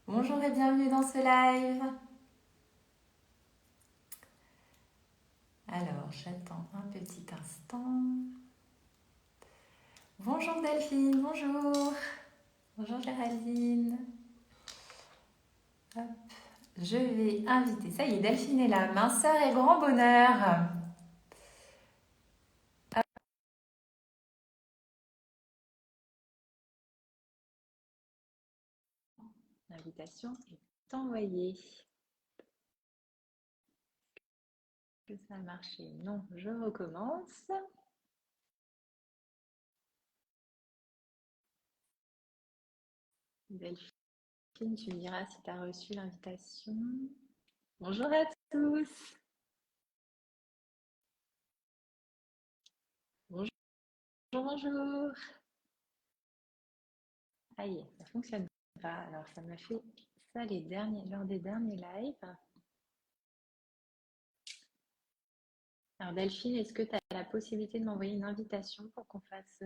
Bonjour et bienvenue dans ce live. Alors, j'attends un petit instant. Bonjour Delphine, bonjour. Bonjour Géraldine. Hop, je vais inviter, ça y est, Delphine est là. Minceur et grand bonheur. L'invitation est envoyée. Que ça a marché? Non, je recommence. Delphine, tu me diras si tu as reçu l'invitation. Bonjour à tous. Bonjour, bonjour. Ah y est, ça fonctionne pas. Alors, ça m'a fait ça lors des derniers lives. Alors, Delphine, est-ce que tu as la possibilité de m'envoyer une invitation pour qu'on fasse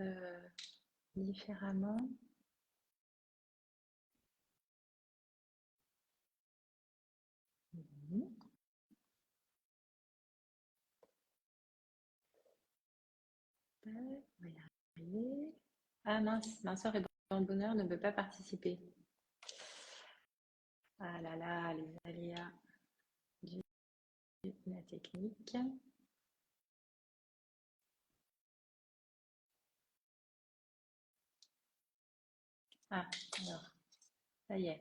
différemment? Mhm. On va y arriver. Ah mince, ma soeur est dans le bonheur, ne peut pas participer. Ah là là, les aléas de la technique. Ah, alors, ça y est,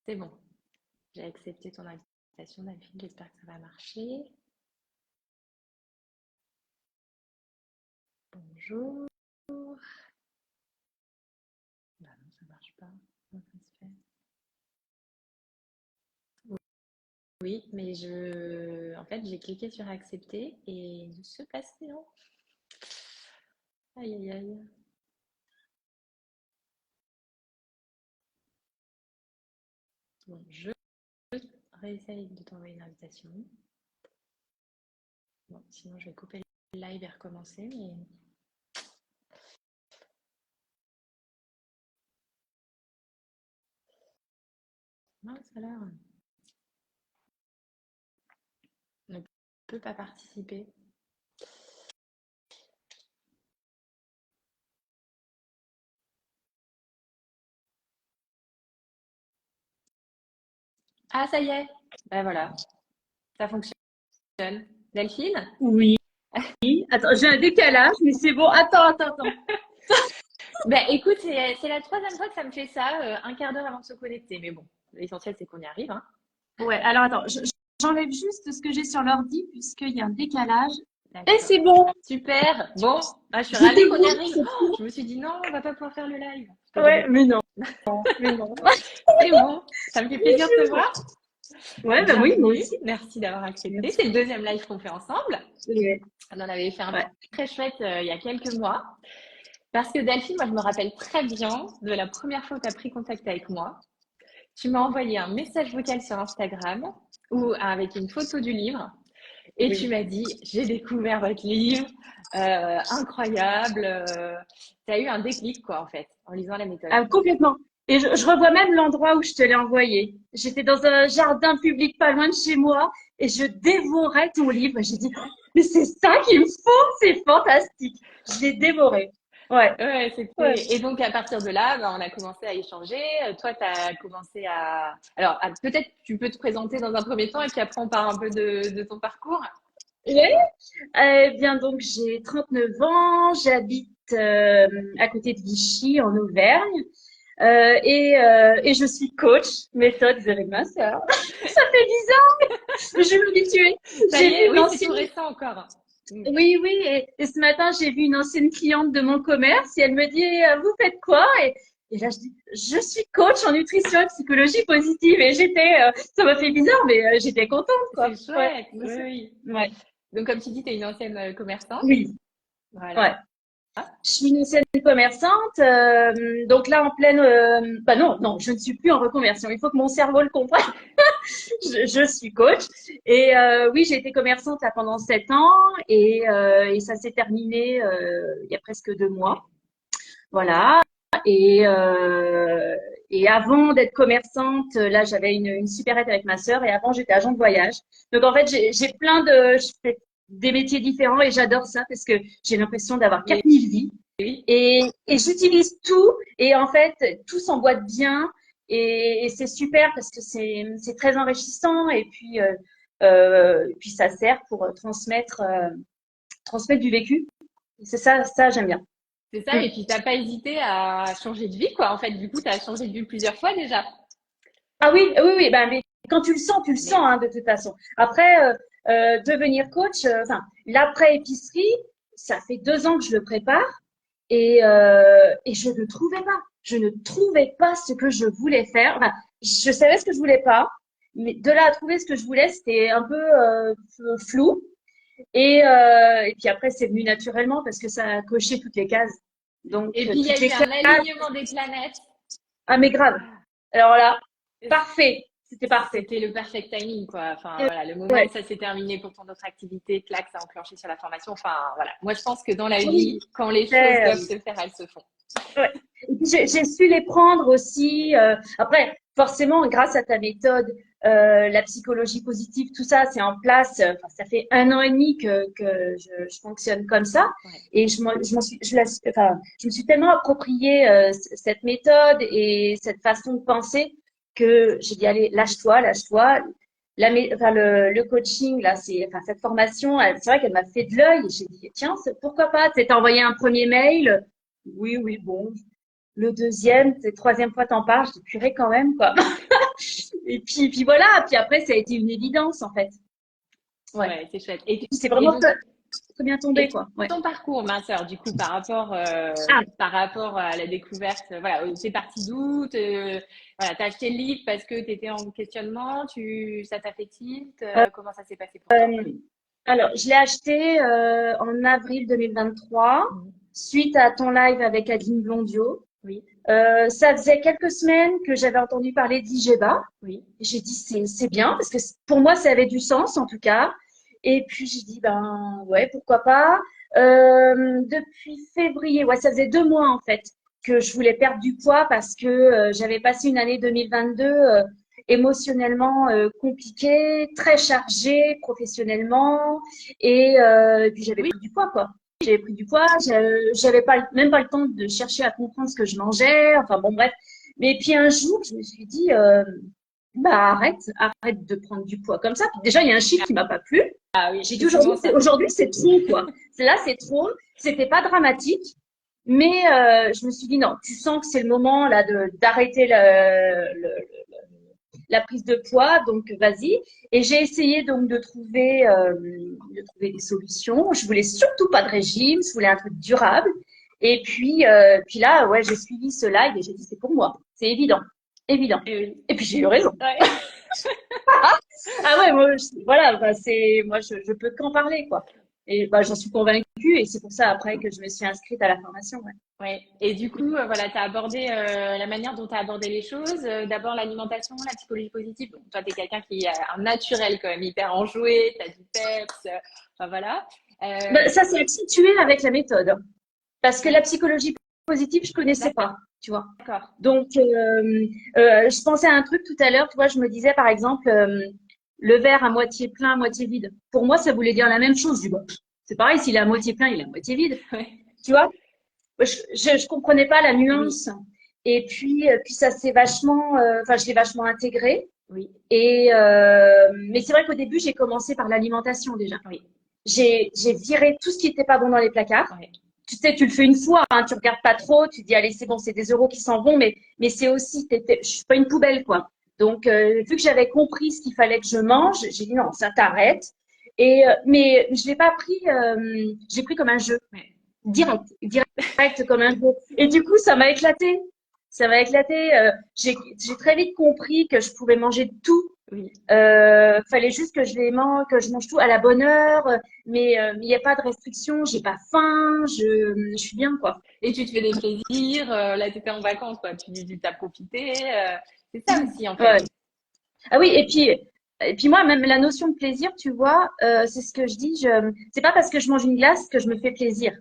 c'est bon. J'ai accepté ton invitation, Delphine, j'espère que ça va marcher. Bonjour. Bah non, ça marche pas. Comment ça se fait? Oui, mais en fait, j'ai cliqué sur accepter et il ne se passe rien. Aïe, aïe, aïe. Bon, je réessaye de t'envoyer une invitation. Bon, sinon, je vais couper le live et recommencer, mais mince alors, ne peut pas participer. Ah, ça y est. Ben voilà, ça fonctionne. Delphine? Oui. Attends, j'ai un décalage, mais c'est bon. Attends. Ben écoute, c'est la troisième fois que ça me fait ça, un quart d'heure avant de se connecter. Mais bon, l'essentiel, c'est qu'on y arrive, hein. Ouais, alors attends, j'enlève juste ce que j'ai sur l'ordi puisqu'il y a un décalage. Et D'accord. c'est bon. Super. Bon, ah, je suis ravie J'étais qu'on y contente. arrive. Oh, je me suis dit non, on va pas pouvoir faire le live. Pas du Ouais, tout. mais non, mais non. C'est bon. Ça me fait plaisir de te voir. Ouais, bah oui, moi Bienvenue. aussi. Merci d'avoir accepté. Merci. C'est le deuxième live qu'on fait ensemble. Ouais, On en avait fait un ouais. très chouette il y a quelques mois. Parce que Delphine, moi, je me rappelle très bien de la première fois où tu as pris contact avec moi. Tu m'as envoyé un message vocal sur Instagram ou avec une photo du livre. Et tu Oui. m'as dit, j'ai découvert votre livre, incroyable. Tu as eu un déclic, quoi, en fait, en lisant la méthode. Ah, complètement. Et je revois même l'endroit où je te l'ai envoyé. J'étais dans un jardin public pas loin de chez moi et je dévorais ton livre. J'ai dit, oh, mais c'est ça qu'il me faut, c'est fantastique. Je l'ai dévoré. Ouais, Ouais, ouais. c'était. Et donc, à partir de là, on a commencé à échanger. Toi, tu as commencé à. Alors, peut-être tu peux te présenter dans un premier temps et puis après, on parle un peu de ton parcours. Ouais. Eh bien, donc, j'ai 39 ans, j'habite à côté de Vichy, en Auvergne, et je suis coach méthode Zéro Master. Ça fait 10 ans, mais je vais m'habituer. Ça y J'ai vu est, une oui, c'est ancienne, tout récent encore. Mm. oui, oui, et ce matin, j'ai vu une ancienne cliente de mon commerce et elle me dit, vous faites quoi? Et là, je dis, je suis coach en nutrition et psychologie positive. Et ça m'a fait bizarre, mais j'étais contente, C'est quoi. Ouais, chouette. Oui, oui. ouais, Donc, comme tu dis, tu es une ancienne commerçante. oui, ouais. Voilà. Je suis une ancienne commerçante, donc là en pleine, bah non, non, je ne suis plus en reconversion. Il faut que mon cerveau le comprenne. Je suis coach et oui, j'ai été commerçante là pendant 7 ans et ça s'est terminé il y a presque 2 mois. Voilà. Et, Et avant d'être commerçante, là, j'avais une supérette avec ma sœur et avant, j'étais agent de voyage. Donc, en fait, je fais des métiers différents et j'adore ça parce que j'ai l'impression d'avoir Mais 4000 vies oui, et j'utilise tout et en fait, tout s'emboîte bien et c'est super parce que c'est très enrichissant et puis ça sert pour transmettre du vécu. C'est ça, ça, j'aime bien. c'est ça. Mm. Et puis, t'as pas hésité à changer de vie, quoi. En fait, du coup, tu as changé de vie plusieurs fois déjà. Ah oui, oui, oui. Ben, mais quand tu le sens Mais hein, de toute façon. Après, devenir coach, enfin, l'après-épicerie, ça fait 2 ans que je le prépare et je ne trouvais pas. Je ne trouvais pas ce que je voulais faire. Enfin, je savais ce que je voulais pas, mais de là à trouver ce que je voulais, c'était un peu flou. Et puis après, c'est venu naturellement parce que ça a coché toutes les cases. Donc, et puis, il y a toutes eu les un cases. alignement des planètes. Ah, mais grave. Alors là, parfait. C'était parfait. C'était le perfect timing, quoi. Enfin, voilà, le moment Ouais. où ça s'est terminé pour ton autre activité, clac, ça a enclenché sur la formation. Enfin, voilà. Moi, je pense que dans la Oui, vie, quand les choses c'est, doivent se faire, elles se font. ouais. Et puis j'ai su les prendre aussi. Après, forcément, grâce à ta méthode, la psychologie positive, tout ça, c'est en place. Enfin, ça fait 1 an et demi que je fonctionne comme ça. Ouais. Et je me suis tellement approprié cette méthode et cette façon de penser que j'ai dit, allez, lâche-toi, lâche-toi. Enfin, le coaching, là, enfin, cette formation, c'est vrai qu'elle m'a fait de l'œil. J'ai dit, tiens, pourquoi pas? Tu t'as envoyé un premier mail. Oui, oui, bon. Le deuxième, c'est troisième fois t'en parles, je dis purée quand même, quoi. Et puis voilà, puis après, ça a été une évidence, en fait. Ouais. Ouais, c'est chouette. C'est Et vraiment donc, très, très bien tombé, et quoi. Ouais. ton parcours, ma sœur, du coup, Ah, par rapport à la découverte, voilà, c'est parti d'où? Voilà, t'as acheté le livre parce que tu étais en questionnement, ça t'a fait tilt, comment ça s'est passé pour toi? euh, alors, je l'ai acheté en avril 2023, Mhm. suite à ton live avec Adeline Blondio. Oui, Ça faisait quelques semaines que j'avais entendu parler d'Igeba. oui. J'ai dit, c'est bien, parce que pour moi, ça avait du sens, en tout cas. Et puis, j'ai dit, ben, ouais, pourquoi pas. Depuis février, ouais, ça faisait 2 mois, en fait, que je voulais perdre du poids parce que j'avais passé une année 2022 émotionnellement compliquée, très chargée professionnellement. Et puis, j'avais Oui, pris du poids, quoi. J'avais pris du poids, j'avais pas, même pas le temps de chercher à comprendre ce que je mangeais. Enfin, bon, bref. Mais puis un jour, je me suis dit, bah arrête de prendre du poids comme ça. Puis déjà, il y a un chiffre qui m'a pas plu. ah oui, J'ai dit c'est souvent ça. aujourd'hui c'est trop quoi. Là c'est trop. C'était pas dramatique, mais je me suis dit non. Tu sens que c'est le moment là de d'arrêter la prise de poids, donc vas-y. Et j'ai essayé donc de trouver des solutions. Je voulais surtout pas de régime, je voulais un truc durable. Et puis là, ouais, j'ai suivi ce live et j'ai dit c'est pour moi, c'est évident, évident. Eh oui. Et puis j'ai eu raison. Ouais. Ah ouais, voilà, bah, moi je peux qu'en parler quoi. Et bah j'en suis convaincue et c'est pour ça après que je me suis inscrite à la formation. Ouais. Ouais. Et du coup, voilà, tu as abordé la manière dont tu as abordé les choses. D'abord l'alimentation, la psychologie positive. Donc, toi, tu es quelqu'un qui a un naturel quand même, hyper enjoué, tu as du peps, enfin voilà. Bah, ça s'est accentué avec la méthode parce que la Ouais, psychologie positive je connaissais pas, tu vois. d'accord. Donc je pensais à un truc tout à l'heure, tu vois, je me disais par exemple le verre à moitié plein, à moitié vide. Pour moi, ça voulait dire la même chose. Je dis, bon, c'est pareil, s'il est à moitié plein, il est à moitié vide. Ouais. Tu vois, je comprenais pas la Oui, nuance. Et puis ça s'est vachement, enfin, je l'ai vachement intégré. oui, Mais c'est vrai qu'au début, j'ai commencé par l'alimentation déjà. oui, J'ai viré tout ce qui n'était pas bon dans les placards. ouais. Tu sais, tu le fais une fois, hein, tu regardes pas trop, tu dis allez c'est bon, c'est des euros qui s'en vont, mais c'est aussi, je suis pas une poubelle quoi. Donc vu que j'avais compris ce qu'il fallait que je mange, j'ai dit non, ça t'arrête. Mais je l'ai pas pris, j'ai pris comme un jeu, Ouais. direct comme un jeu. Et du coup, ça m'a éclaté. Ça m'a éclaté. J'ai très vite compris que je pouvais manger de tout. Oui. Fallait juste que je mange tout à la bonne heure, mais il n'y a pas de restriction, j'ai pas faim, je suis bien quoi. Et tu te fais des plaisirs. Là, tu étais en vacances, quoi. Tu t'as profité. C'est ça aussi, en fait. Ouais. Ah oui, et puis moi même la notion de plaisir, tu vois, c'est ce que je dis, c'est pas parce que je mange une glace que je me fais plaisir.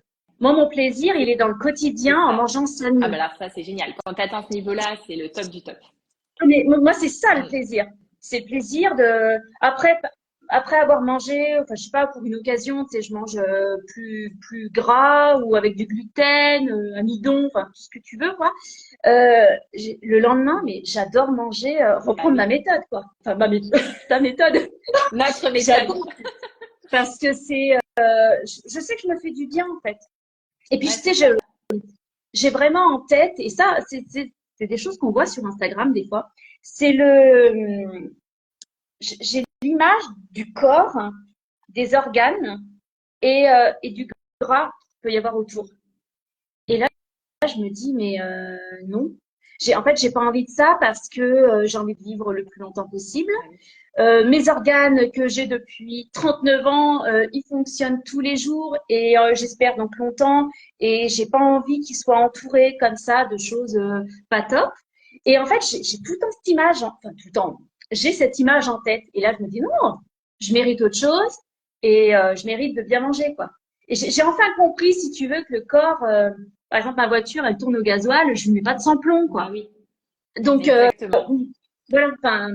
Moi, mon plaisir, il est dans le C'est quotidien en ça. mangeant Ah bah sainement. alors ça, c'est génial. Quand tu atteins ce niveau-là, c'est le top du top. Mais moi, c'est ça le Mm. plaisir. C'est le plaisir de, après avoir mangé, enfin, je sais pas, pour une occasion, tu sais, je mange plus gras ou avec du gluten, amidon, enfin, tout ce que tu veux, quoi. Le lendemain, mais j'adore manger, Bah reprendre ma oui, méthode, quoi. Enfin, ta méthode. notre méthode. J'adore parce que je sais que je me fais du bien, en fait. Et puis, Ouais, tu sais, c'est ça. j'ai vraiment en tête, et ça, c'est des choses qu'on voit sur Instagram des fois, c'est j'ai l'image du corps, des organes et du gras qu'il peut y avoir autour. Et là, je me dis, mais non. En fait, j'ai pas envie de ça parce que j'ai envie de vivre le plus longtemps possible. Bah oui. Mes organes que j'ai depuis 39 ans, ils fonctionnent tous les jours et j'espère donc longtemps. Et j'ai pas envie qu'ils soient entourés comme ça de choses pas top. Et en fait, j'ai tout le temps cette image, enfin tout le temps, j'ai cette image en tête. Et là, je me dis non, je mérite autre chose et je mérite de bien manger, quoi. Et j'ai enfin compris, si tu veux, que le corps, par exemple, ma voiture, elle tourne au gasoil, je ne mets pas de sans-plomb, Bah quoi. oui, Donc, exactement. voilà, enfin,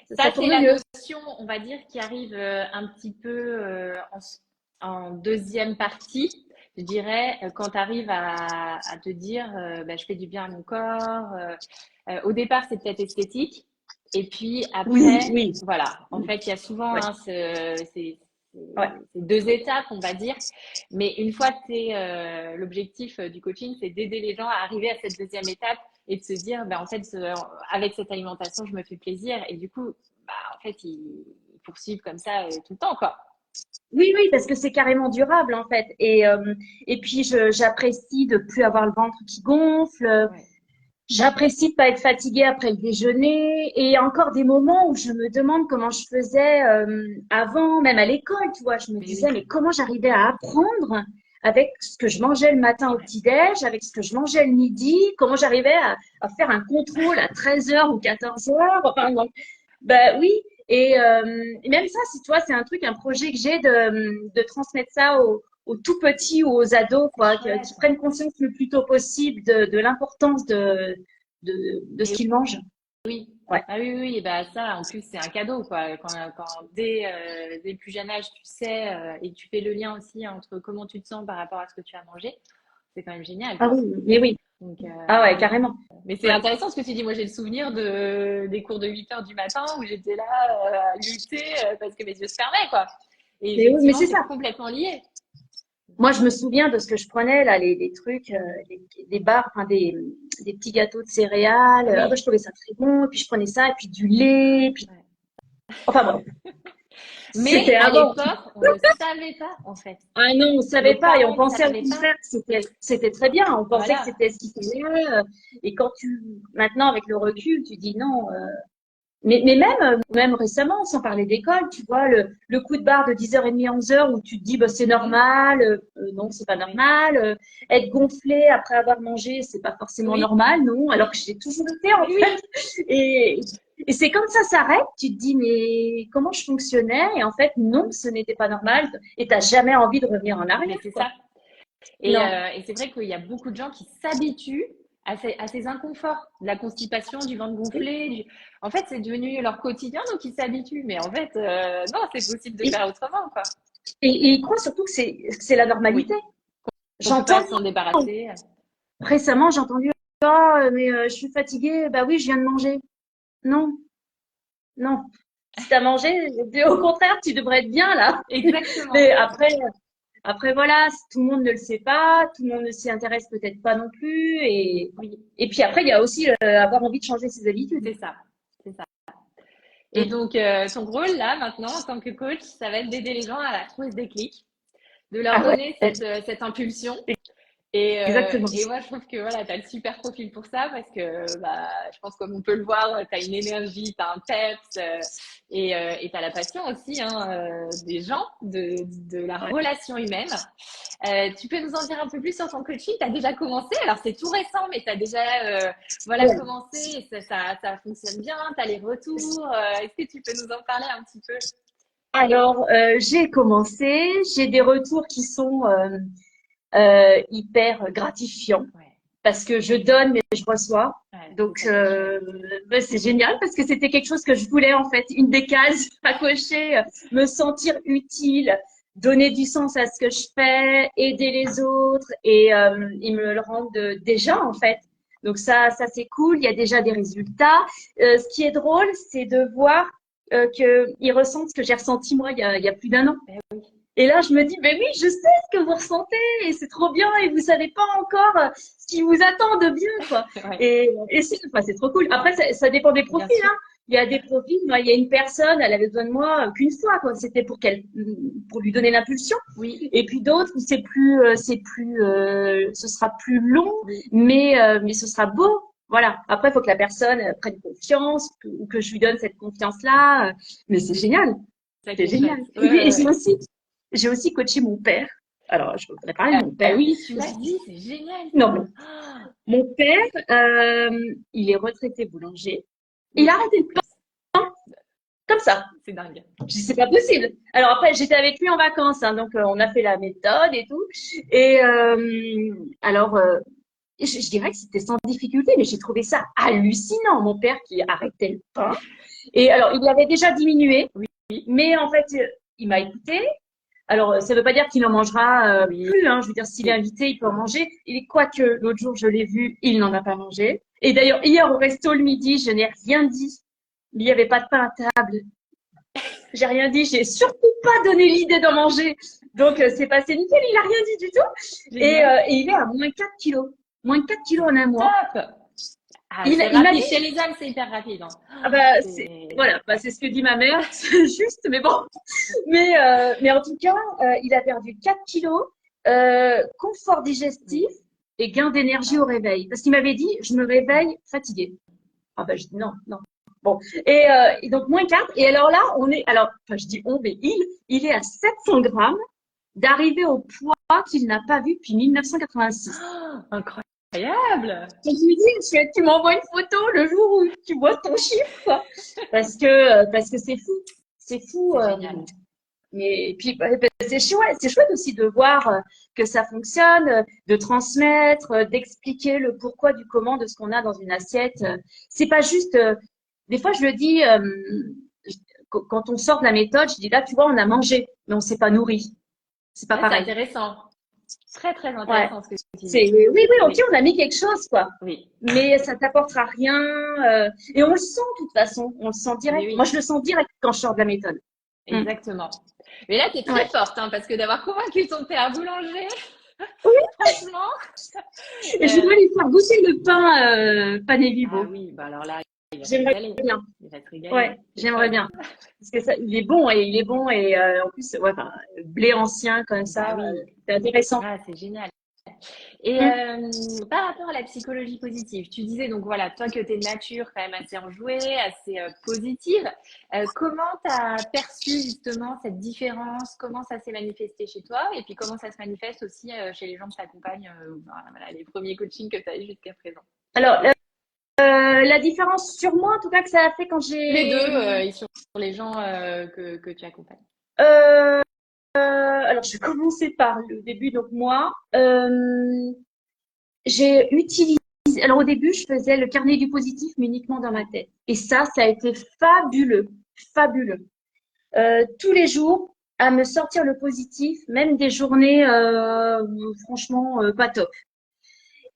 Ça, ça c'est tourne la mieux. notion, on va dire, qui arrive un petit peu en deuxième partie. Je dirais, quand tu arrives à te dire, bah, je fais du bien à mon corps. Au départ, c'est peut-être esthétique. Et puis Oui, après, oui, voilà. En fait, il y a souvent ouais, hein, ouais. ces deux étapes, on va dire. Mais une fois que l'objectif du coaching, c'est d'aider les gens à arriver à cette deuxième étape et de se dire, ben, en fait, avec cette alimentation, je me fais plaisir. Et du coup, bah, en fait, ils poursuivent comme ça tout le temps, quoi. Oui, oui, parce que c'est carrément durable en fait. Et puis j'apprécie de plus avoir le ventre qui gonfle. Ouais. J'apprécie de pas être fatiguée après le déjeuner. Et il y a encore des moments où je me demande comment je faisais avant, même à l'école, tu vois. Je me Mais disais, oui. mais comment j'arrivais à apprendre avec ce que je mangeais le matin au Ouais. petit-déj, avec ce que je mangeais le midi, comment j'arrivais à faire un contrôle à 13 heures ou 14 heures. Enfin, donc, bah oui. Et même ça, si toi, c'est un truc, un projet que j'ai de transmettre ça aux tout petits ou aux ados, C'est quoi, chouette. qui prennent conscience le plus tôt possible de l'importance de ce Et qu'ils mangent. oui. Ouais. Ah oui, oui, oui, et bah ça, en plus, c'est un cadeau, quoi. Dès le plus jeune âge, tu sais, et tu fais le lien aussi entre comment tu te sens par rapport à ce que tu as mangé, c'est quand même génial, Ah quoi. oui, mais oui. Donc, Ah ouais, carrément. mais c'est Ouais. intéressant ce que tu dis. Moi, j'ai le souvenir des cours de 8 heures du matin où j'étais là à lutter parce que mes yeux se fermaient, quoi. Et Mais oui, mais effectivement, c'est c'est ça. complètement lié. Moi, je me souviens de ce que je prenais, là, les trucs, des barres, enfin, des petits gâteaux de céréales. Ah bah, je Oui. trouvais ça très bon. Et puis, je prenais ça, et puis du lait, et puis, Ouais. enfin, bref. Mais C'était à avant. l'époque, on ne savait pas, en fait. Ah non, on savait Nos pas et on parents ne pensait au savaient pas. contraire que Oui. c'était très bien. On pensait que Voilà. c'était ce qu'il fallait. Et quand maintenant avec le recul, tu dis non. Mais même récemment, sans parler d'école, tu vois, le coup de barre de 10h30 à 11h où tu te dis, bah, c'est Mhm. normal. Non, c'est pas Oui. normal. Être gonflé après avoir mangé, c'est pas forcément Oui. normal, non. Alors que j'ai toujours été, en Oui, oui. fait. Et, et c'est comme ça s'arrête. Tu te dis, mais comment je fonctionnais? Et en fait, non, ce n'était pas normal. Et t'as jamais envie de revenir en Mais arrière, c'est quoi. ça. Non. Et c'est vrai qu'il y a beaucoup de gens qui s'habituent à ces inconforts, de la constipation, du ventre gonflé. En fait, c'est devenu leur quotidien, donc ils s'habituent. Mais en fait, non, c'est possible de Et, faire autrement, quoi. et ils croient surtout que c'est la normalité. Oui, on peut pas J'entends s'en débarrasser. récemment, j'ai entendu, ah, mais je suis fatiguée. Bah oui, je viens de manger. Non, non. Si t'as mangé, au contraire, tu devrais être bien là. Exactement. Mais après voilà, tout le monde ne le sait pas, tout le monde ne s'y intéresse peut-être pas non plus. Oui, Et puis après, il y a aussi avoir envie de changer ses habitudes. c'est ça. C'est ça. Et Mm. donc, ton rôle là, maintenant, en tant que coach, ça va être d'aider les gens à trouver ce déclic, de leur Ah ouais, donner cette impulsion. exactement. Et moi, je trouve que voilà, tu as le super profil pour ça parce que bah, je pense comme on peut le voir, tu as une énergie, tu as un peps et tu as la passion aussi hein, des gens, de la Ouais. relation humaine. Tu peux nous en dire un peu plus sur ton coaching? Tu as déjà commencé, alors c'est tout récent, mais tu as déjà voilà, Ouais. commencé et ça fonctionne bien, tu as les retours. Est-ce que tu peux nous en parler un petit peu? Alors, j'ai commencé, j'ai des retours qui sont hyper gratifiant Ouais. parce que je donne mais je reçois. Ouais, Donc, c'est ça qui est chouette. c'est génial parce que c'était quelque chose que je voulais en fait, une des cases à cocher, me sentir utile, donner du sens à ce que je fais, aider les autres et ils me le rendent déjà en fait. Donc ça c'est cool. Il y a déjà des résultats. Ce qui est drôle, c'est de voir qu'ils ressentent ce que j'ai ressenti moi il y a plus d'un an. Eh oui. Et là, je me dis, mais oui, je sais ce que vous ressentez et c'est trop bien et vous savez pas encore ce qui vous attend de bien, quoi. Ouais, Et c'est trop cool. Après, ça dépend des bien profils, sûr. hein. Il y a des profils, moi, il y a une personne, elle avait besoin de moi qu'une fois, quoi. C'était pour lui donner l'impulsion. Oui, Et puis d'autres, ce sera plus long, oui, mais ce sera beau. Voilà. Après, il faut que la personne prenne confiance ou que je lui donne cette confiance-là. Mais c'est génial. ça qui C'est est chouette. génial. Ouais, Et ouais, ouais. j'ai aussi coaché mon père. Alors, je voudrais parler de mon Ah père. oui, tu m'as dit, c'est génial Non, ça. mais Ah, mon père, il est retraité boulanger. Il a oui, arrêté le pain comme ça. c'est dingue. Je dis, c'est pas possible. Alors après, j'étais avec lui en vacances, hein, donc on a fait la méthode et tout. Et alors, je dirais que c'était sans difficulté, mais j'ai trouvé ça hallucinant. Mon père qui arrêtait le pain. Et alors, il avait déjà diminué, Oui, oui, mais en fait, il m'a écouté. Alors, ça ne veut pas dire qu'il en mangera oui. plus, hein. Je veux dire, s'il est invité, il peut en manger. Et quoique, l'autre jour, je l'ai vu, il n'en a pas mangé. Et d'ailleurs, hier, au resto, le midi, je n'ai rien dit. Il n'y avait pas de pain à table. J'ai rien dit. J'ai surtout pas donné l'idée d'en manger. Donc, c'est passé nickel. Il a rien dit du tout. Génial. Et il est à moins 4 kilos. Moins 4 kilos en un mois. Top. Ah, c'est Il m'a rapide. dit, Chez les hommes, c'est hyper rapide, hein. ah bah, C'est... voilà, bah, c'est ce que dit ma mère. C'est juste, mais bon. Mais en tout cas, il a perdu 4 kilos, confort digestif Oui. et gain d'énergie au réveil. Parce qu'il m'avait dit, je me réveille fatiguée. Ah ben, je dis non, non. Bon. Et donc, moins 4. Et alors là, enfin, je dis on, mais il est à 700 grammes d'arriver au poids qu'il n'a pas vu depuis 1986. Ah, incroyable. Et je lui dis, tu m'envoies une photo le jour où tu vois ton chiffre, quoi. Parce que c'est fou. C'est fou. C'est génial. Mais puis c'est chouette aussi de voir que ça fonctionne, de transmettre, d'expliquer le pourquoi du comment de ce qu'on a dans une assiette. C'est pas juste. Des fois, je le dis quand on sort de la méthode, je dis là, tu vois, on a mangé, mais on s'est pas nourri. C'est pas Ouais, c'est pareil. intéressant. Très, très Ouais. intéressant ce que tu C'est dis. oui, oui, ok, Oui, on a mis quelque chose, quoi. oui, Mais ça t'apportera rien. Et on le sent de toute façon, on le sent oui, direct. Moi, oui, je le sens direct quand je sors de la méthode. Mm. exactement. Mais là, tu es très Ouais. forte, hein, parce que d'avoir convaincu ton père boulanger, Oui. franchement. Et je euh, voudrais lui faire goûter le pain pané Ah vivo. oui, bah alors là, il va se J'aimerais régaler. bien. Il va se régaler. Ouais, C'est j'aimerais chouette. bien. Parce que ça, il est bon et en plus, ouais, enfin, blé ancien comme Bah ça, oui, c'est intéressant. ah, c'est génial. Et Mm. par rapport à la psychologie positive, tu disais donc voilà, toi que tu es de nature quand même assez enjouée, assez positive, comment tu as perçu justement cette différence? Comment ça s'est manifesté chez toi? Et puis comment ça se manifeste aussi chez les gens qui t'accompagnent, voilà, les premiers coachings que tu as eu jusqu'à présent? Alors, la différence sur moi, en tout cas, que ça a fait quand Les deux, j'ai et sur les gens que tu accompagnes. euh, alors, je vais commencer par le début. Donc, moi, j'ai utilisé. Alors, au début, je faisais le carnet du positif, mais uniquement dans ma tête. Et ça a été fabuleux. Fabuleux. Tous les jours, à me sortir le positif, même des journées, franchement, pas top.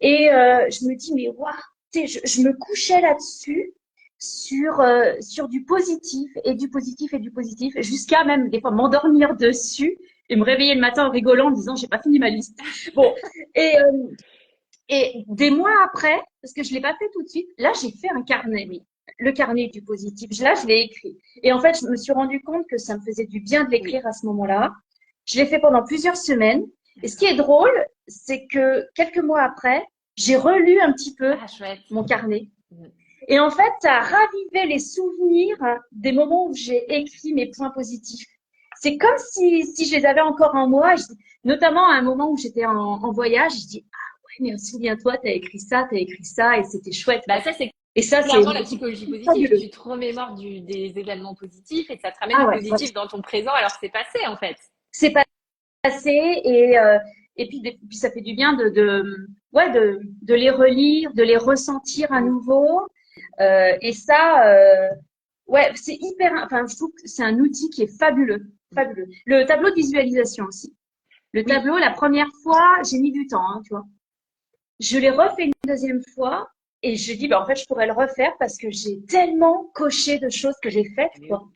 Et je me dis, mais waouh, tu sais, je me couchais là-dessus, sur du positif et du positif et du positif, jusqu'à même des fois m'endormir dessus et me réveiller le matin en rigolant en me disant, j'ai pas fini ma liste. Bon, et, euh, et des mois après, parce que je l'ai pas fait tout de suite, là, j'ai fait un carnet, oui. Le carnet du positif. Là, je l'ai écrit. Et en fait, je me suis rendu compte que ça me faisait du bien de Oui, l'écrire à ce moment-là. Je l'ai fait pendant plusieurs semaines. Et ce qui d'accord. est drôle, c'est que quelques mois après, j'ai relu un petit peu Ah, chouette. mon carnet. Mm. Et en fait, ça a ravivé les souvenirs des moments où j'ai écrit mes points positifs. C'est comme si je les avais encore en moi, notamment à un moment où j'étais en voyage, je dis, ah ouais, mais souviens-toi, t'as écrit ça, et c'était chouette, Bah, quoi. ça, c'est Et ça, clairement la psychologie c'est positive. fabuleux. Tu te remémores des événements positifs et ça te ramène Ah du ouais, ouais. positif dans ton présent alors que c'est passé en fait. C'est passé et, Et puis ça fait du bien ouais, de les relire, de les ressentir à nouveau. Et ça, ouais, c'est hyper, enfin, je trouve que c'est un outil qui est fabuleux, fabuleux. Le tableau de visualisation aussi. Le Oui. tableau, la première fois, j'ai mis du temps, hein, tu vois. Je l'ai refait une deuxième fois et je dis, bah, en fait, je pourrais le refaire parce que j'ai tellement coché de choses que j'ai faites, quoi.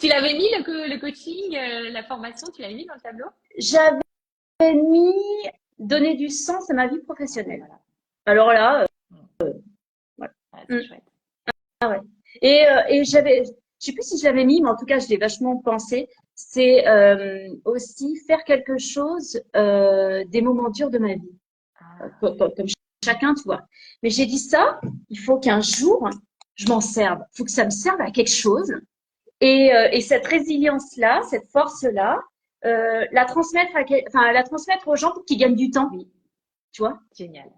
Tu l'avais mis le coaching, la formation, tu l'avais mis dans le tableau? J'avais mis donner du sens à ma vie Ah ben professionnelle. voilà. Alors là, ouais. Ouais, c'est Mm. chouette. Ah ouais. Et je sais plus si je l'avais mis, mais en tout cas, je l'ai vachement pensé. C'est aussi faire quelque chose des moments durs de ma vie, Ah, comme chacun, tu vois. Mais j'ai dit ça, il faut qu'un jour, je m'en serve. Il faut que ça me serve à quelque chose. Et cette résilience-là, cette force-là, la transmettre aux gens pour qu'ils gagnent du temps, oui, tu vois. génial.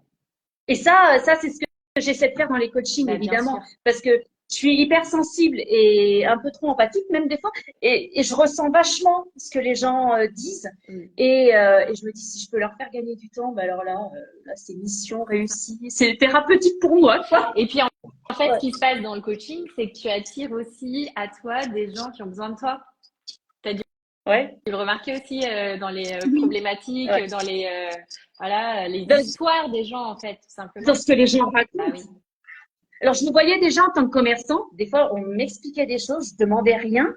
Et ça, c'est ce que j'essaie de faire dans les coachings, Bah, bien évidemment, sûr. parce que je suis hyper sensible et un peu trop empathique, même des fois, et je ressens vachement ce que les gens disent. Mm. Et je me dis, si je peux leur faire gagner du temps, bah alors là c'est mission réussie, c'est thérapeutique pour moi, quoi. Et puis, en fait, ce Ouais. qui se passe dans le coaching, c'est que tu attires aussi à toi des gens qui ont besoin de toi. Tu as dû Ouais. le remarquer aussi dans les Oui. problématiques, Ouais. dans les, voilà, les Dans, histoires des gens, en fait, tout dans simplement. ce que les gens Bah racontent. oui. Alors, je me voyais déjà en tant que commerçant. Des fois, on m'expliquait des choses, je demandais rien,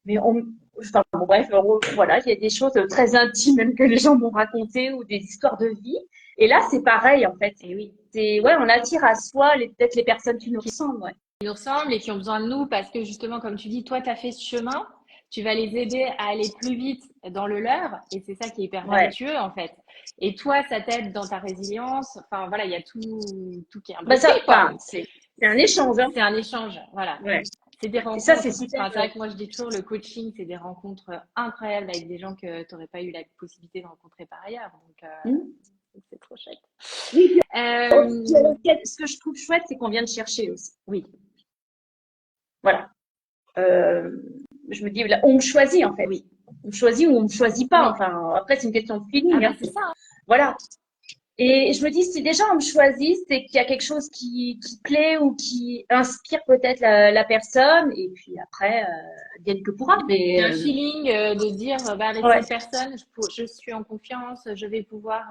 mais enfin, bon, bref, voilà, il y a des choses très intimes même que les gens m'ont racontées ou des histoires de vie. Et là, c'est pareil, en fait. Et oui. C'est, ouais, on attire à soi peut-être les personnes qui nous Qui ressemblent, ouais. nous ressemblent et qui ont besoin de nous parce que justement, comme tu dis, toi, tu as fait ce chemin, tu vas les aider à aller plus vite dans le leur et c'est ça qui est hyper Ouais. vertueux en fait. Et toi, ça t'aide dans ta résilience. Enfin, voilà, il y a tout qui est Bah, imbriqué, ça, quoi. enfin, c'est un échange, hein. C'est un échange, voilà. Ouais. C'est des Et ça, c'est rencontres. super. Enfin, c'est vrai que moi, je dis toujours, le coaching, c'est des rencontres incroyables avec des gens que tu n'aurais pas eu la possibilité de rencontrer par ailleurs. Donc, Hmm. c'est trop chouette. Oui, puis, Euh, ce que je trouve chouette, c'est qu'on vient de chercher aussi. oui. Voilà. Euh, je me dis, là, on me choisit, en fait. Oui. On me choisit ou on me choisit pas. Oui. Enfin, après, c'est une question de Ah feeling, bah hein. c'est ça, hein. Voilà. Et je me dis, si déjà on me choisit, c'est qu'il y a quelque chose qui plaît ou qui inspire peut-être la personne. Et puis après, gagne que pourra. Il y Mais a un feeling de dire, bah, avec ouais, cette personne, je suis en confiance, je vais pouvoir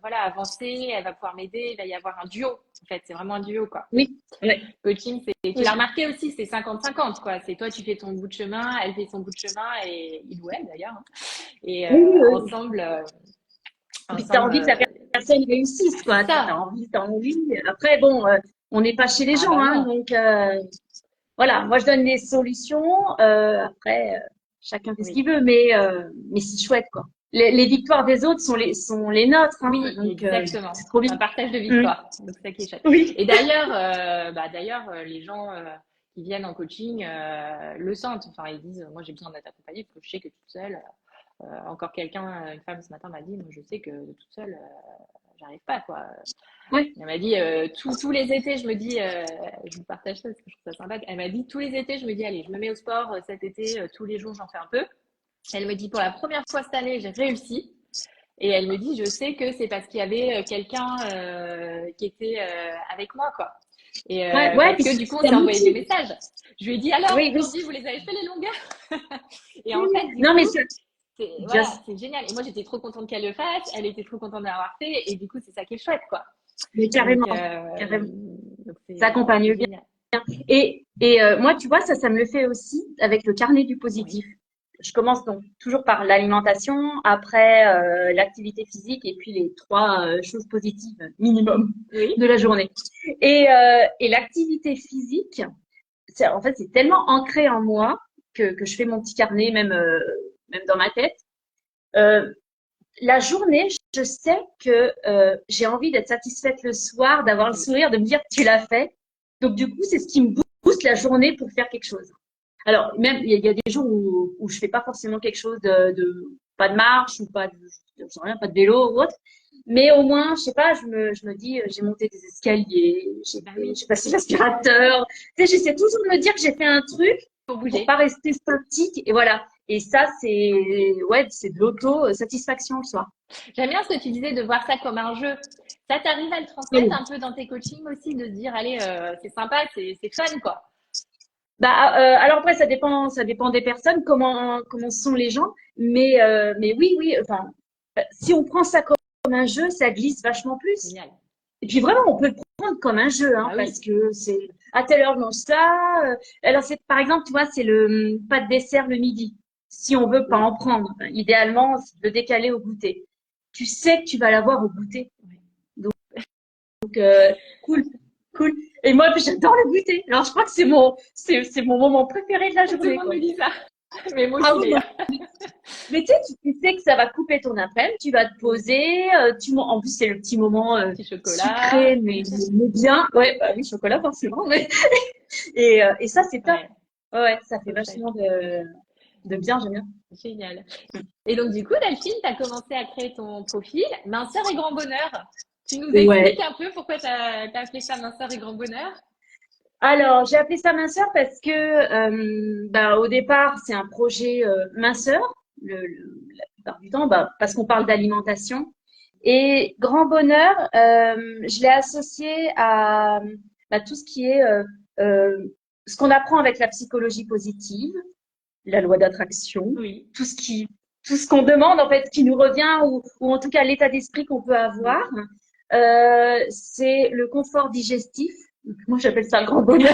voilà, avancer, elle va pouvoir m'aider, il va y avoir un duo. En fait, c'est vraiment un duo, quoi. oui, ouais, Coaching, tu oui, l'as remarqué aussi, c'est 50-50, quoi. C'est toi, tu fais ton bout de chemin, elle fait son bout de chemin, et il ou elle d'ailleurs, hein. Et oui, oui. ensemble, Et puis tu as envie que la personne réussisse, c'est quoi. Tu ça. as envie, t'as envie. Après, bon, on n'est pas chez les Ah gens, bah hein. non. Donc voilà, moi je donne des solutions. Après, chacun fait ce Oui. qu'il veut, mais c'est chouette, quoi. Les victoires des autres sont les nôtres, hein. Oui, Donc exactement. c'est trop C'est bien. un partage de Mm. victoire. Donc, c'est ça qui est chouette. Oui. Et d'ailleurs, les gens qui viennent en coaching le sentent. Enfin, ils disent, moi, j'ai besoin d'être accompagnée parce que je sais que toute seule, encore quelqu'un, une femme ce matin m'a dit, moi, je sais que toute seule, j'arrive pas, quoi. Oui. Elle m'a dit, tous les étés, je me dis, je vous partage ça parce que je trouve ça sympa. Elle m'a dit, tous les étés, je me dis, allez, je me mets au sport cet été, tous les jours, j'en fais un peu. Elle me dit, pour la première fois cette année, j'ai réussi. Et elle me dit, je sais que c'est parce qu'il y avait quelqu'un qui était avec moi, quoi. Et Ouais, ouais, parce puis que du coup, on ça s'est envoyé des motive. messages. Je lui ai dit, alors, Oui, oui. aujourd'hui, vous les avez fait les longueurs? Et Oui, en fait, oui. du Non, mais coup, c'est voilà, just, c'est génial. Et moi, j'étais trop contente qu'elle le fasse. Elle était trop contente d'avoir fait. Et du coup, c'est ça qui est chouette, quoi. mais Donc, carrément, carrément. Ça c'est accompagne bien. génial. Et moi, tu vois, ça me le fait aussi avec le carnet du Oui, positif. Je commence donc toujours par l'alimentation, après l'activité physique et puis les trois choses positives minimum oui, de la journée. Et l'activité physique, en fait, c'est tellement ancré en moi que je fais mon petit carnet même dans ma tête. Euh, la journée, je sais que j'ai envie d'être satisfaite le soir, d'avoir le oui. sourire, de me dire que tu l'as fait. Donc du coup, c'est ce qui me booste la journée pour faire quelque chose. Alors même, il y a des jours où je fais pas forcément quelque chose pas de marche ou pas de, je sais rien, pas de vélo ou autre. Mais au moins, je sais pas, je me dis, j'ai monté des escaliers, Bah oui, j'ai passé l'aspirateur. Tu sais, j'essaie toujours de me dire que j'ai fait un truc pour pour pas bouger. rester statique. Et voilà. Et ça, c'est de l'auto-satisfaction le soir. J'aime bien ce que tu disais de voir ça comme un jeu. Ça t'arrive à le transmettre Oui. un peu dans tes coachings aussi, de se dire, allez, c'est sympa, c'est fun, quoi. Alors après, ça dépend des personnes, comment sont les gens. Mais oui, enfin, si on prend ça comme un jeu, ça glisse vachement plus. Génial. Et puis vraiment, on peut le prendre comme un jeu, hein, Ah oui. parce que c'est à telle heure, je mange ça. Alors, par exemple, tu vois, c'est le pas de dessert le midi. Si on veut pas en prendre, idéalement, c'est de le décaler au goûter. Tu sais que tu vas l'avoir au goûter. Oui. Donc, cool, cool. Et moi, j'adore le goûter. Alors, je crois que c'est mon moment préféré de la Tout le journée, monde quoi. me dit ça. Mais moi Ah aussi, oui, non. d'ailleurs. Mais tu sais, tu sais que ça va couper ton après-midi, tu vas te poser, en plus c'est le petit moment Petit chocolat. sucré, mais bien. Ouais, bah oui, chocolat forcément, mais et ça c'est top. Ouais, Ouais, ça fait trop chouette. vachement de bien, j'aime bien. Génial. Et donc, du coup, Delphine, tu as commencé à créer ton profil Minceur et Grand Bonheur. Tu nous Ouais. expliques un peu pourquoi tu as appelé ça Minceur et Grand Bonheur? Alors, j'ai appelé ça minceur parce que au départ, c'est un projet minceur, la plupart du temps, parce qu'on parle d'alimentation. Et grand bonheur, je l'ai associé à tout ce qui est euh, ce qu'on apprend avec la psychologie positive, la loi d'attraction, Oui. tout ce qui, tout ce qu'on demande en fait, qui nous revient ou en tout cas l'état d'esprit qu'on peut avoir. C'est le confort digestif. Donc, moi, j'appelle ça le grand bonheur.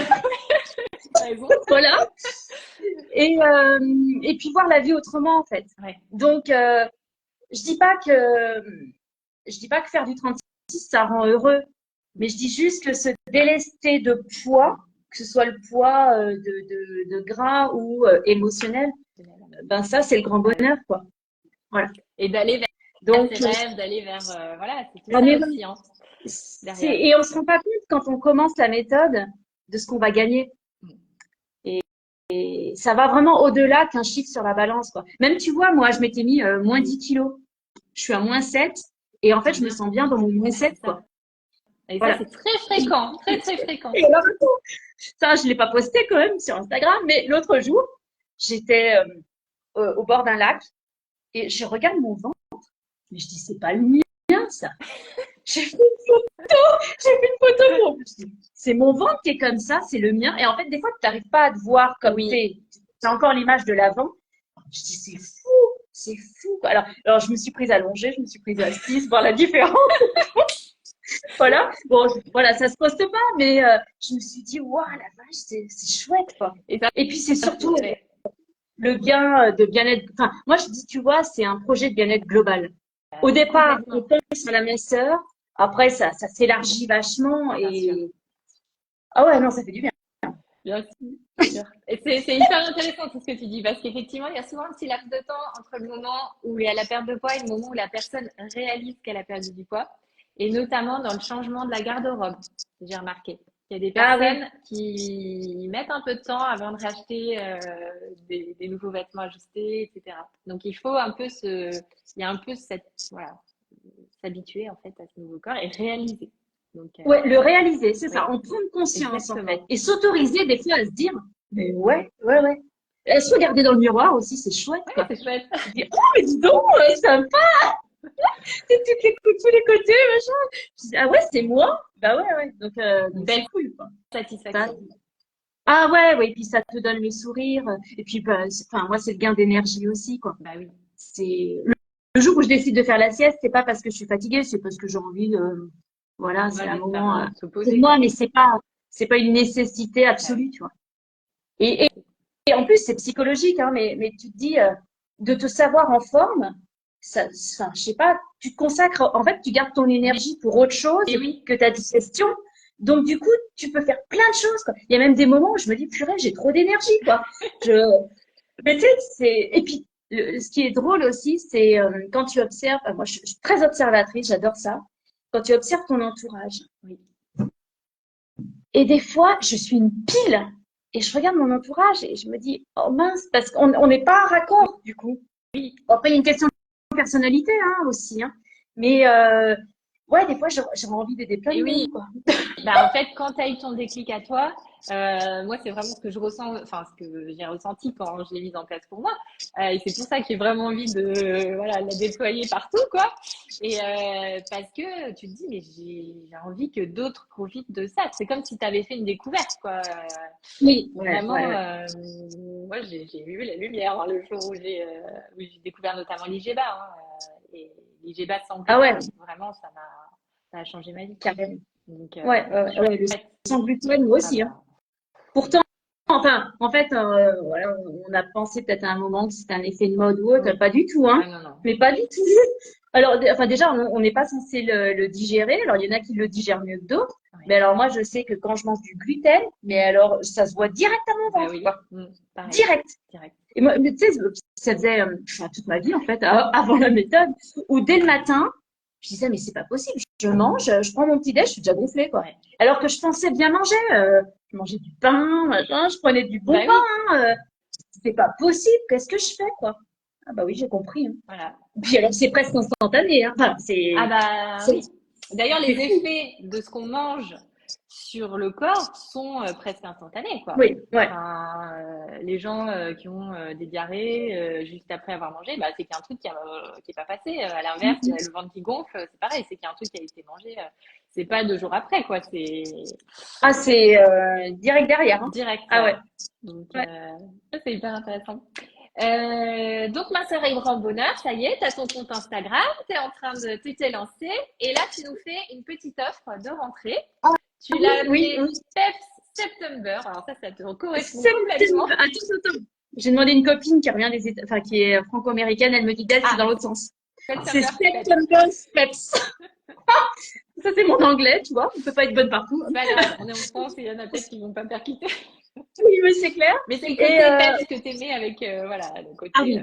T'as raison. Voilà. Et, et puis voir la vie autrement en fait. Ouais. Donc, je dis pas que je dis pas que faire du 36 ça rend heureux, mais je dis juste que se délester de poids, que ce soit le poids de gras ou émotionnel, ben ça c'est le grand Bah oui. bonheur quoi. Voilà. Et d'aller vers Donc ses rêves, d'aller vers. Voilà, c'est tout on ça est- aussi, hein, derrière. et on se rend pas compte quand on commence la méthode de ce qu'on va gagner. Et ça va vraiment au-delà qu'un chiffre sur la balance quoi. Même tu vois, moi je m'étais mis moins 10 kilos. Je suis à moins 7 et en fait je me sens bien dans mon moins 7 C'est ça. quoi. Et ça, Voilà. c'est très fréquent, très, très fréquent. Et alors, ça, je l'ai pas posté quand même sur Instagram, mais l'autre jour, j'étais au bord d'un lac et je regarde mon ventre, mais je dis, c'est pas le mien, ça. J'ai fait une photo pour. Je dis, c'est mon ventre qui est comme ça, c'est le mien. Et en fait, des fois, tu n'arrives pas à te voir comme Oui. t'es. Tu as encore l'image de l'avant. Je dis, c'est fou, quoi. Alors, je me suis prise allongée, je me suis prise assise, voir la différence. Voilà. Bon, voilà, ça se poste pas, mais je me suis dit, waouh, la vache, c'est chouette, quoi. Et ça, Et puis, c'est surtout ouais. le gain de bien-être. Enfin, moi, je dis, tu vois, c'est un projet de bien-être global. Au départ, on Complètement. pense à la minceur. Après, ça s'élargit vachement. Bien sûr. Et ah ouais, non, ça fait du bien. Bien sûr. Et c'est hyper intéressant tout ce que tu dis, parce qu'effectivement, il y a souvent un petit laps de temps entre le moment où il y a la perte de poids et le moment où la personne réalise qu'elle a perdu du poids, et notamment dans le changement de la garde-robe, j'ai remarqué. Il y a des Ah oui. personnes qui mettent un peu de temps avant de racheter des nouveaux vêtements ajustés, etc. Donc il faut un peu il y a un peu voilà, s'habituer en fait à ce nouveau corps et réaliser. Donc, Ouais, le réaliser, c'est oui, ça. En prendre conscience, en fait. exactement. Et s'autoriser des fois à se dire, mais ouais. Et se regarder dans le miroir aussi, c'est chouette, Ouais, quoi. c'est chouette. Tu te dis, oh, mais dis donc, sympa, c'est tous les côtés, machin. Je dis, ah ouais, c'est moi? Bah ouais. Donc c'est Belle cool, quoi. Ça- satisfaction. Ah ouais, et puis ça te donne le sourire. Et puis, enfin, moi, c'est le gain d'énergie aussi, quoi. Bah oui. Le jour où je décide de faire la sieste, c'est pas parce que je suis fatiguée, c'est parce que j'ai envie de, voilà, c'est un Voilà, de faire moment se pour poser, moi, quoi. mais c'est pas une nécessité Bah oui. absolue, tu vois. Et, et, et en plus, c'est psychologique, hein, mais tu te dis, de te savoir en forme, enfin, je sais pas, tu te consacres, en fait, tu gardes ton énergie pour autre chose Et oui, que ta digestion. Donc, du coup, tu peux faire plein de choses, quoi. Il y a même des moments où je me dis, purée, j'ai trop d'énergie, quoi. Je, mais tu sais, et puis, ce qui est drôle aussi, c'est quand tu observes, moi, je suis très observatrice, j'adore ça. Quand tu observes ton entourage. oui, Et des fois, je suis une pile. Et je regarde mon entourage et je me dis, oh mince, parce qu'on n'est pas raccord, du coup. oui, Bon, après, il y a une question de personnalité, hein, aussi, hein. Mais ouais, des fois, j'aurais envie d'aider plein Et de oui, monde, quoi. bah, en fait, quand tu as eu ton déclic à toi, moi, c'est vraiment ce que je ressens, enfin, ce que j'ai ressenti quand je l'ai mise en place pour moi. Et c'est pour ça que j'ai vraiment envie de, voilà, la déployer partout, quoi. Et parce que tu te dis, mais j'ai envie que d'autres profitent de ça. C'est comme si tu avais fait une découverte, quoi. Oui, ouais, Vraiment, ouais, ouais. moi, j'ai vu la lumière hein, le jour où j'ai découvert notamment l'IGBA. Hein, et l'IGBA sans Ah ouais, gluten, vraiment, ça a changé ma vie. carrément. Donc, Ouais, ouais, ouais, ouais, le chouette. sans gluten, moi Ah aussi, hein. bah, Pourtant, enfin, en fait, voilà, on a pensé peut-être à un moment que c'était un effet de mode ou autre, oui. pas du tout, hein. Ah non, non. Mais pas du tout. Alors, enfin, déjà, on n'est pas censé le digérer. Alors, il y en a qui le digèrent mieux que d'autres. Oui. Mais alors, moi, je sais que quand je mange du gluten, mais alors, ça se voit directement au Bah ventre, oui, quoi. pareil, Direct. direct. Et moi, mais tu sais, ça faisait enfin, toute ma vie, en fait, avant la méthode, où dès le matin, je disais, mais c'est pas possible. Je mange, je prends mon petit déj, je suis déjà gonflée, quoi. Ouais. Alors que je pensais bien manger. Je mangeais du pain, machin, je prenais du bon Bah pain, oui, hein. C'est pas possible. Qu'est-ce que je fais, quoi? Ah bah oui, j'ai compris, hein. voilà. Puis alors, c'est presque instantané, hein. Enfin, Ah bah c'est, oui. D'ailleurs, les c'est fou. effets de ce qu'on mange sur le corps sont presque instantanés, quoi. Oui, ouais. Enfin, les gens qui ont des diarrhées juste après avoir mangé, bah, c'est qu'il y a un truc qui est pas passé. À l'inverse, le ventre qui gonfle, c'est pareil, c'est qu'il y a un truc qui a été mangé. C'est pas 2 jours après, quoi. C'est Ah, c'est direct derrière, hein. direct, Ah ouais. ouais. Donc, Ouais. ça, c'est hyper intéressant. Donc, ma sœur est grand bonheur, ça y est, tu as ton compte Instagram, tu t'es lancé, et là, tu nous fais une petite offre de rentrée. Ah Tu oui, l'as oui, appelé oui. Peps September. Alors ça te correspond complètement. Septembre. Attends, attends. J'ai demandé à une copine qui revient des États, enfin, qui est franco-américaine, elle me dit d'elle, c'est Ah, dans l'autre sens. C'est September Peps. September Steps. Ça, c'est mon anglais, tu vois. On peut pas être bonne partout, C'est hein. pas grave, on est en France et il y en a peut-être qui vont pas percuter. Oui, mais c'est clair. Mais c'est le Et, côté Peps que t'aimais avec, voilà, le ah côté. oui.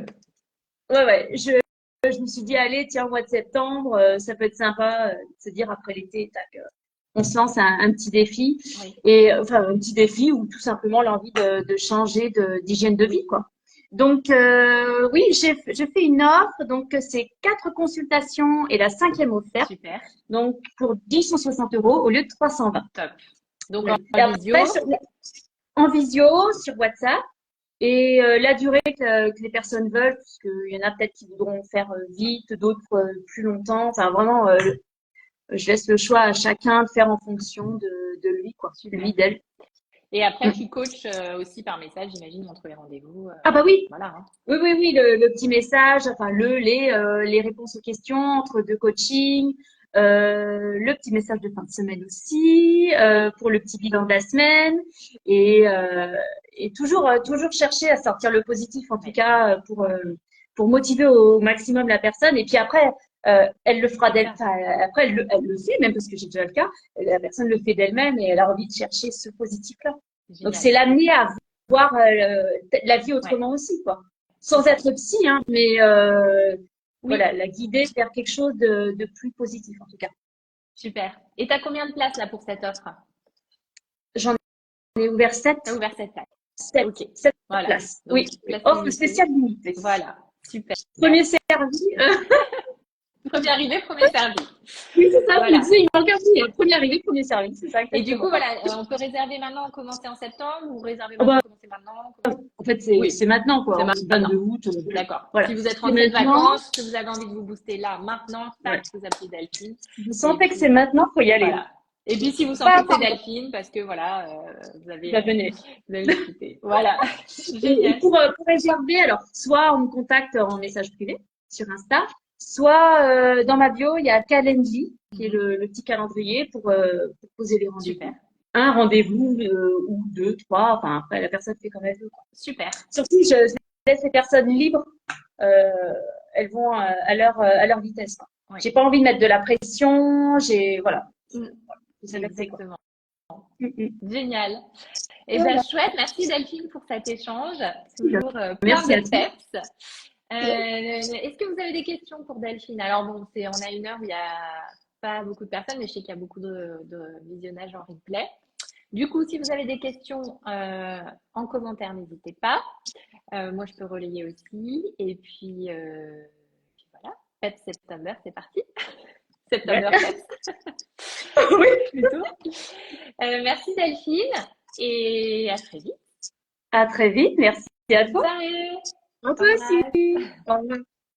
Ouais, ouais. Je me suis dit, allez, tiens, au mois de septembre, ça peut être sympa de se dire après l'été, tac, on se lance un petit défi. Oui, Et enfin, un petit défi ou tout simplement l'envie de changer d'hygiène de vie, oui, quoi. Donc, oui, je fais une offre. Donc, c'est 4 consultations et la cinquième offerte. super, Donc, pour 1060 € au lieu de 320. top. Donc Voilà. en Et après, visio, en visio, sur WhatsApp. Et la durée que les personnes veulent, parce qu'il y en a peut-être qui voudront faire vite, d'autres plus longtemps. Enfin, vraiment, je laisse le choix à chacun de faire en fonction de lui, quoi. super. Lui, d'elle. Et après, Mm. tu coaches aussi par message, j'imagine, entre les rendez-vous. Ah bah oui, Voilà, hein. oui, oui, oui, le petit message, enfin les réponses aux questions entre deux coachings, le petit message de fin de semaine aussi, pour le petit bilan de la semaine, et toujours, toujours chercher à sortir le positif, en tout Ouais, cas, pour motiver au maximum la personne. Et puis après, elle le fera c'est d'elle, ça. enfin, après elle le fait, même parce que j'ai déjà le cas, la personne le fait d'elle-même et elle a envie de chercher ce positif-là. Donc Génial. c'est l'amener à voir la vie Ouais, autrement aussi, quoi. c'est Sans ça. être psy, hein, mais Oui, voilà, la guider vers quelque chose de plus positif, en tout cas. super. Et tu as combien de places là pour cette offre? J'en ai ouvert Tu as ouvert cette place. sept, Ok, sept voilà. places. Donc, Oui, place offre limitée. spéciale limitée. Voilà, super. Premier servi. Premier arrivé, premier servi. Oui, c'est ça. Voilà. Il manque un petit. Premier arrivé, premier servi. C'est ça, Et du coup, exactement. voilà, on peut réserver maintenant, commencer en septembre ou réserver Oh maintenant, bah, commencer maintenant? en fait, Oui, c'est maintenant, quoi. c'est En maintenant. 22 août. D'accord. Voilà. Si vous êtes C'est rentré de maintenant. vacances, que vous avez envie de vous booster là, maintenant, tac, Ouais. vous appelez Delphine. Vous Et sentez que c'est puis, maintenant, faut y aller. voilà. Et puis, si vous Pas sentez que c'est attendre. Delphine, parce que voilà, Bah, venez. vous avez discuté. Voilà. Et Génial. pour réserver, alors, soit on me contacte en Oui. message privé sur Insta, soit dans ma bio, il y a Calendly, qui est Mhm. le petit calendrier pour poser les Super. rendez-vous. Un rendez-vous ou deux, trois, enfin après la personne fait comme elle veut, quoi. Super. Surtout, je laisse les personnes libres, euh, elles vont à leur vitesse, quoi. Oui. J'ai pas envie de mettre de la pression, voilà, Mm. faut s'adapter, quoi. Exactement. Mm, mm. Génial. Eh ben Voilà. chouette. Merci Delphine pour cet échange. Toujours plein Merci de à toi. peps. Est-ce que vous avez des questions pour Delphine? Alors bon, on a une heure où il n'y a pas beaucoup de personnes, mais je sais qu'il y a beaucoup de visionnage en replay. Du coup, si vous avez des questions en commentaire, n'hésitez pas. Moi, je peux relayer aussi. Et puis voilà, Peps September, c'est parti. Ouais. September Peps. Oui. plutôt. Merci Delphine et à très vite. À très vite. Merci à Bonne toi. soirée. À toi aussi. Embrasse. Au revoir.